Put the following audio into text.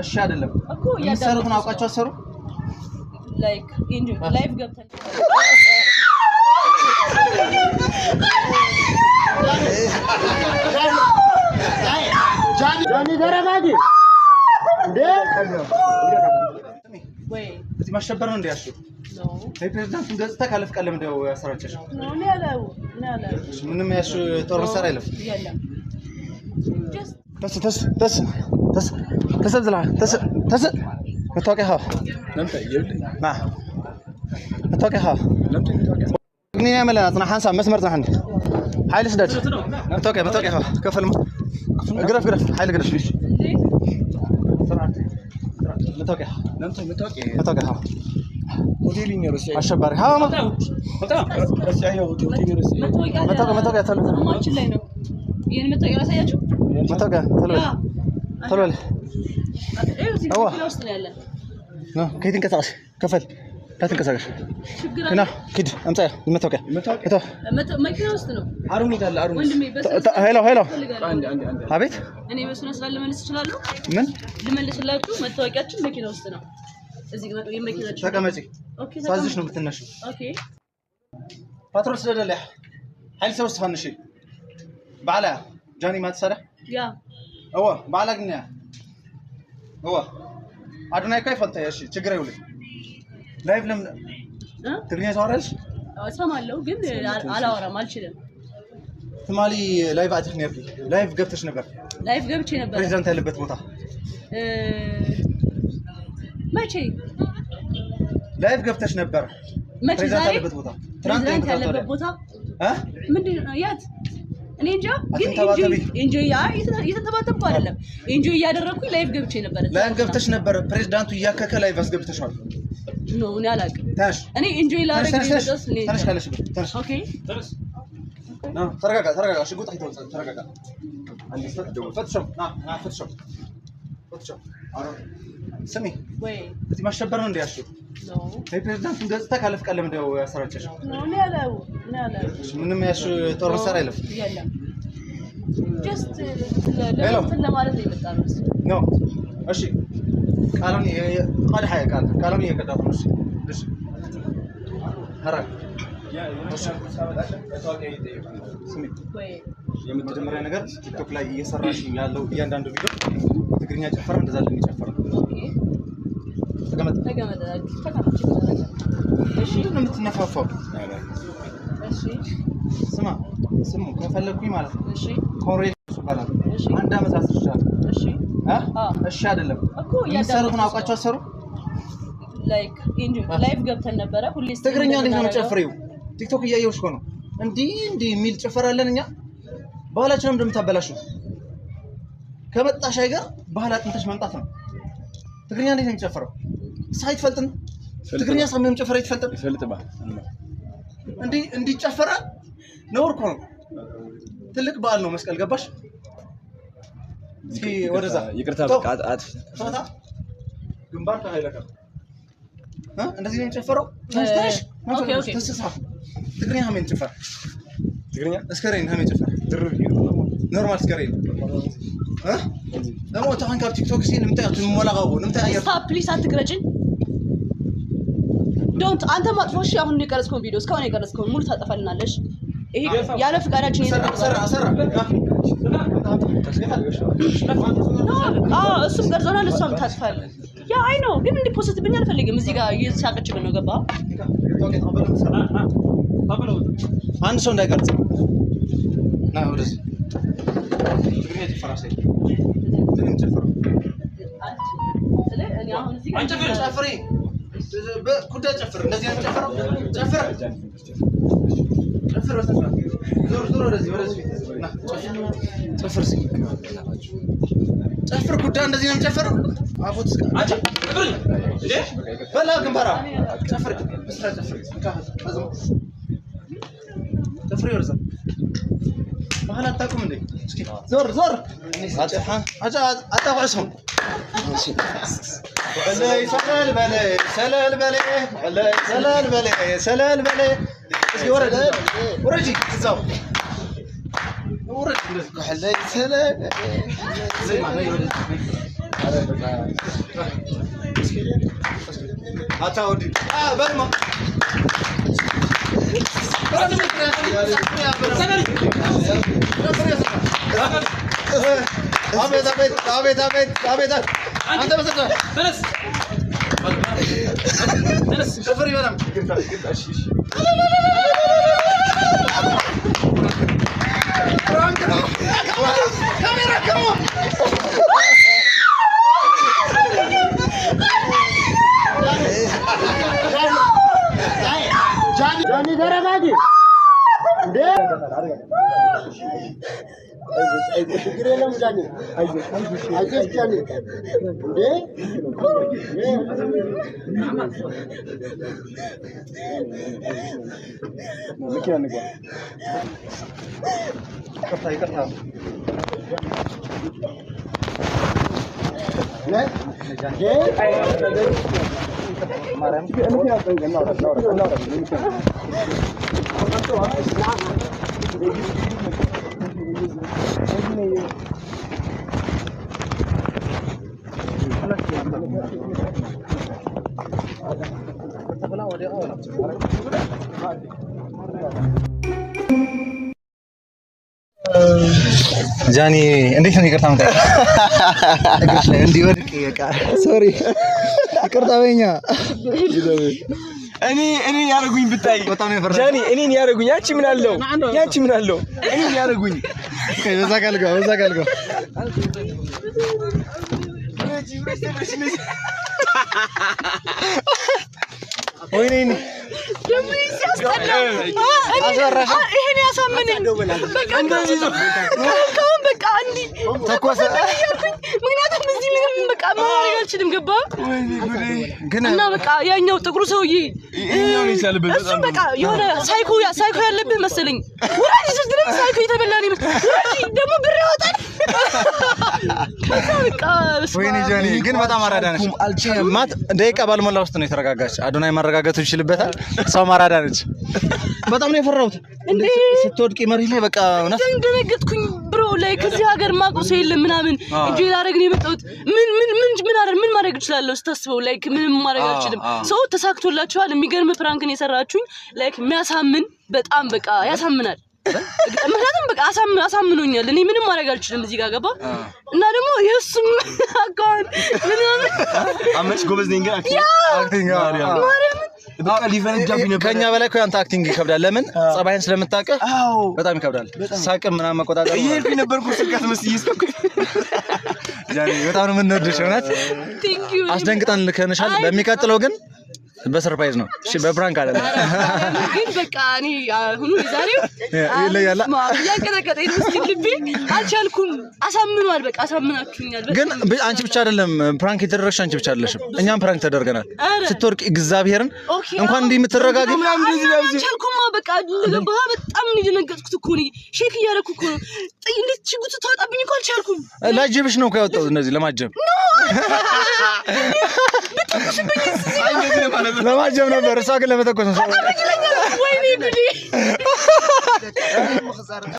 እሺ አይደለም እኮ ያሰሩትን አውቃቸው አሰሩ ላይክ ኢንጆ ላይቭ ገብተን ጃኒ ተረጋጊ እንዴ ወይ እዚህ ማሸበር ነው እንዲያሹ ነው ፕሬዝዳንቱ ገጽታ ካለፍ ቀለም እንደው ያሰራጨሽ ነው ያለው ምንም ያሹ ጦር መሳሪያ አይደለም ይያለም تس متوقع ها نمت يبلي ما متوقع ها ني نعمل انا حنسى مسمر عندي حايل سدد متوقع ها كفل قرف حايل قرف متوقع متوقع ها وديلين روسيا الشباري ها روسيا هي وديلين روسيا متوقع تلو ماتش ላይ ነው ይሄን መተቀያ ያሳያችሁ متوقع تلو ايوه ውስጥ ነው ያለ ነው ከየት እንቀሳቀስ ከፈል لا تنقصاش هنا كده امتى المتوقع መኪና ውስጥ ነው አሩን ይታል አሩን ሄሎ አንድ አቤት እኔ በስነ ስርዓት ልመልስ እችላለሁ ምን ልመልስላችሁ መታወቂያችን መኪና ውስጥ ነው እዚህ ጋር የመኪናችን ተቀመጪ ኦኬ ሳዝሽ ነው የምትነሺው ኦኬ ፓትሮል ስለደለህ ኃይል ሰው ተፈንሺ ባላ ጃኒ ማትሰራ ያ አዎ ባላ ግን ያ አዎ አዱናይ ካይፈልታ ያሺ ችግር አይውል ላይቭ ለምን ትግርኛ ታወራለሽ እሰማለሁ ግን አላወራም አልችልም ትማሊ ላይቭ አትሽ ነበር ላይቭ ገብተሽ ነበር ላይቭ ገብቼ ነበር ፕሬዝዳንት ያለበት ቦታ መቼ ላይቭ ገብተሽ ነበር ፕሬዝዳንት ያለበት ቦታ ትናንት ያለበት ቦታ ምንድነው ያት እኔ እንጃ ግን ኢንጆይ እየተተባተብኩ አይደለም ኢንጆይ እያደረኩኝ ላይቭ ገብቼ ነበር ላይቭ ገብተሽ ነበር ፕሬዝዳንቱ እያከከ ላይቭ አስገብተሻል ነው እኔ አላውቅም ታሽ እኔ ኢንጆይ ላደረግ ነው ታሽ ካለሽ ታሽ ኦኬ ነው ተረጋጋ ሽጉጥ አይተው ተረጋጋ አንዴ ፈትሽው ፈትሽው ስሚ ወይ እዚህ ማሸበር ነው እንዲያሹ ነው ፕሬዝዳንቱ ገጽታ ካለፍ ቀለም እንደው ያሰራጨሽ ነው ያለው ምንም ያሹ ጦር መሳሪያ አይደለም ይያለም ጀስት ለማለት ነው የመጣው ነው እሺ ቃሉን قال حاجه ቃሉን እየቀዳሁ ነው እሺ ሀራ ስሚ የመጀመሪያ ነገር ቲክቶክ ላይ እየሰራሽ ያለው እያንዳንዱ ቪዲዮ ትግርኛ ጨፈራ እንደዛ ለሚጨፈር ተቀመጥ እሺ ነው የምትነፋፋው እሺ ስሙ ከፈለኩኝ ማለት ነው እሺ ኮሬል ይባላል አንድ አመት አስርሻለሁ እሺ እሺ አይደለም እኮ ያሰሩትን አውቃቸው አሰሩ ላይክ ኢንጆ ላይቭ ገብተን ነበረ ሁሌ ትግርኛ እንዴት ነው የምትጨፍሪው ቲክቶክ እያየሁሽ ነው እንዴ የሚል ጨፈራለን እኛ ባህላችንን እንደምታበላሹ ከመጣሽ አይገር ባህል አጥንተሽ መምጣት ነው ትግርኛ እንዴት ነው የምትጨፍረው ሳይፈልጥን ትግርኛ ሳምንም ጨፈራ ይፈልጥባ እንዴ ጨፈራ ነው እኮ ነው ትልቅ በዓል ነው መስቀል ገባሽ እስኪ ወደዛ ይቅርታ በቃት ፈታ ግንባር ከኃይለካ እንደዚህ ነው የምትጨፈረው ተስተሽ ኦኬ ተስሳ ትግርኛ ሀሜን ጨፈራ ትግርኛ እስከሬን ሀሜን ጨፈራ ድርብ ኖርማል እስከሬን ደግሞ ታንካ ቲክቶክ ሲን ምታያቱ ሞላጋው ምታያ ስታፕ ፕሊዝ አትቅረጭኝ ዶንት አንተ ማጥፎሽ አሁን የቀረጽከው ቪዲዮ እስካሁን የቀረጽከው ሙሉ ታጠፋልናለሽ ይሄ ያለ ፍቃዳችን ሰራ እሱም ቀርጾናል እሷም ታጥፋል ያ አይ ነው ግን እንዲ ፖስት ብኛ አልፈልግም እዚህ ጋር እየተሳቀችብን ነው ገባ አንድ ሰው እንዳይቀርጽ ና ወደዚህ ትግርኛ ተፈራሰይ ትግርኛ ተፈራ እኔ አሁን እዚህ ጋር አንተ ጨፍሪ በኩዳ ጨፍር እንደዚህ ነው ጨፍረው ጨፍር ዞር ወደዚህ ና ጨፍር እስኪ ጨፍር ኩዳ እንደዚህ ነው ጨፍረው አቦት አጫ እንዴ በላ ግንባራ ጨፍር በስራ ጨፍር ጨፍር ይወርዛ ባህል አታውቁም እንዴ እስኪ ዞር አጣቁዕስም በላይ ሰለል በላይ እስኪ ወረጂ እዛው ወረጂ እንደዚህ ከሐላይ ሰለል زي ما هي አታውዲ በልማ አቤት አንተ በሰጠ ተነስ ሰፈር ይበላም ካሜራ ከሞ ጃኒ ተረጋጊ እንዴ ችግር የለም ጃኒ አይዞሽ ጃኒ እንዴ መኪና ንገር ይቅርታ ጃኒ እንዴት ነው ይቅርታ መጣ እንዲወድቅ ይቃ ሶሪ ይቅርታ በእኛ እኔ ያረጉኝ ብታይ ጃኒ እኔን ያረጉኝ ያቺ ምን አለው እኔን ያረጉኝ በዛ ካልጋ ወይኔ ደሞ ሲያስጠላ አሰራሽ ይሄን ያሳመነኝ በቃ እንደዚህ ነው በቃ አንዲ ተኮሰ ምክንያቱም እዚህ ምንም በቃ ማረግ አልችልም ገባ እና በቃ ያኛው ጥቁሩ ሰውዬ ይሄኛው ነው ይቻልበት በጣም በቃ የሆነ ሳይኮ ያለብህ መሰለኝ ወራጅ ድረስ ሳይኮ የተበላኝ ወራጅ ደግሞ ብር ያወጣል በቃ ወይኔ ጃኒ ግን በጣም አራዳ ነች ማት ደቂቃ ባልሞላ ውስጥ ነው የተረጋጋች አዶናይ ማረጋጋቱ ይችልበታል ሰው ማራዳ ነች በጣም ነው የፈራሁት እንዴ ስትወድቂ መሬት ላይ በቃ ነፍ እንደነገጥኩኝ ብሮ ላይ ከዚህ ሀገር ማቆስ የለም ምናምን እንጂ ላረግ ነው የመጣሁት ምን ማድረግ እችላለሁ ስታስበው ላይክ ምንም ማድረግ አልችልም ሰው ተሳክቶላችኋል የሚገርም ፕራንክን የሰራችሁኝ ላይክ የሚያሳምን በጣም በቃ ያሳምናል ምክንያቱም በቃ አሳምኖኛል እኔ ምንም ማድረግ አልችልም እዚህ ጋር ገባ እና ደግሞ የሱም አካውንት ምንም አመች ጎበዝ ነኝ ግን አክቲንግ ማርያም በቃ ሊፈነጃብኝ ነበር ከኛ በላይ እኮ ያንተ አክቲንግ ይከብዳል ለምን ጸባይን ስለምታውቅ በጣም ይከብዳል ሳቅም ምናምን መቆጣጠር ይሄልኩኝ ነበርኩ ስልካት መስዬ እስከኩኝ ጃኒ በጣም ነው የምንወድሽ እውነት አስደንግጠን ልከንሻል በሚቀጥለው ግን በሰርፕራይዝ ነው እሺ በፕራንክ አይደለም ግን በቃ እኔ አሁን ዛሬው ይለያላ ያንቀጠቀጠ ይመስል ልቤ አልቻልኩም አሳምኗል በቃ አሳምናችሁኛል ግን አንቺ ብቻ አይደለም ፕራንክ የተደረግሽ አንቺ ብቻ አይደለሽም እኛም ፕራንክ ተደርገናል ስትወርቂ እግዚአብሔርን እንኳን እንዲህ የምትረጋጊ ምናምን እንደዚህ አልቻልኩም በቃ ለገባህ በጣም ነው የደነገጥኩት እኮ ነው ሼክ እያደረኩ እኮ ነው እንዴት ችግር ተዋጣብኝ እኮ አልቻልኩም ላጅብሽ ነው ያወጣው እንደዚህ ለማጀብ ለማጀብ ነበር እሷ ግን ለመተኮስ ነው ወይኔ ጉዴ